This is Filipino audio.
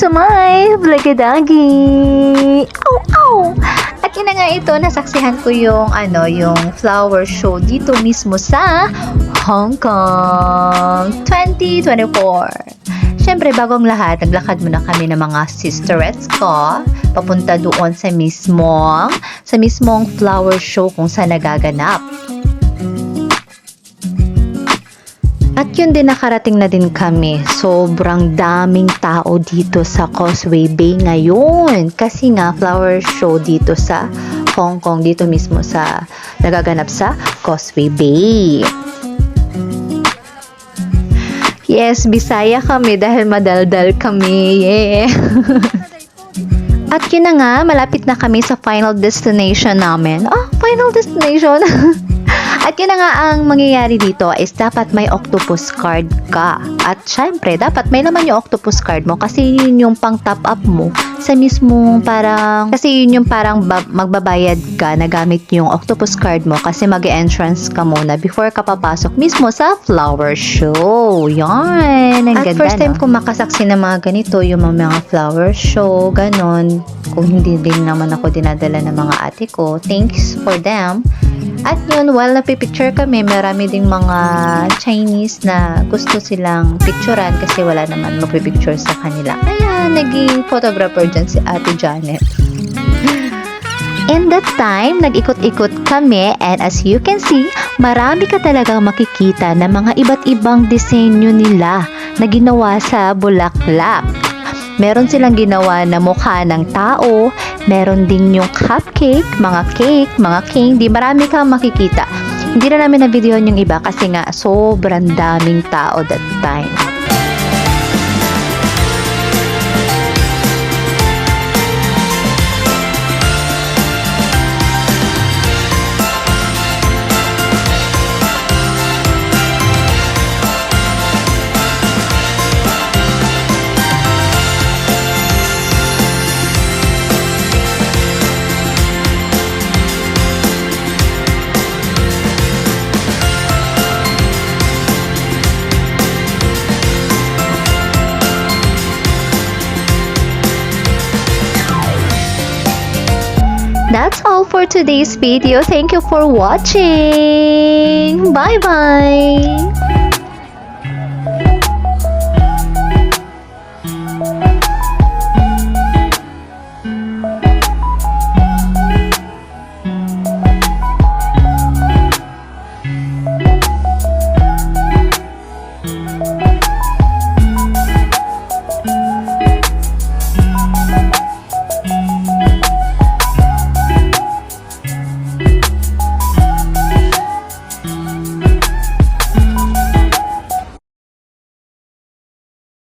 to my Vlogadagi! Ow, ow! At yun na nga ito, nasaksihan ko yung flower show dito mismo sa Hong Kong 2024. Siyempre, bago ang lahat, naglakad muna kami ng mga sisterettes ko papunta doon sa mismong flower show kung saan nagaganap. At yun din, nakarating na din kami. Sobrang daming tao dito sa Causeway Bay ngayon. Kasi nga, flower show dito sa Hong Kong, dito mismo sa nagaganap sa Causeway Bay. Yes, Bisaya kami dahil madaldal kami. Yeah. At yun na nga, malapit na kami sa final destination namin. Final destination! At yun na nga, ang mangyayari dito is dapat may octopus card ka. At syempre, dapat may naman yung octopus card mo kasi yun yung pang top up mo sa mismong parang magbabayad ka na gamit yung octopus card mo kasi mag-entrance ka muna before ka papasok mismo sa flower show. Yan, ang ganda. At first time ko makasaksi na mga ganito, yung mga flower show, ganon. Kung hindi din naman ako dinadala ng mga ate ko, thanks for them. At yun, while napipicture kami, marami ding mga Chinese na gusto silang picturean kasi wala naman magpipicture sa kanila. Kaya naging photographer dyan si Ate Janet. In that time, nag-ikot-ikot kami and as you can see, marami ka talagang makikita na mga iba't ibang disenyo nila na ginawa sa bulaklak. Meron silang ginawa na mukha ng tao, meron din yung cupcake, mga candy, marami kang makikita. Hindi na namin na-videohan yung iba kasi nga sobrang daming tao that time. That's all for today's video. Thank you for watching. Bye-bye.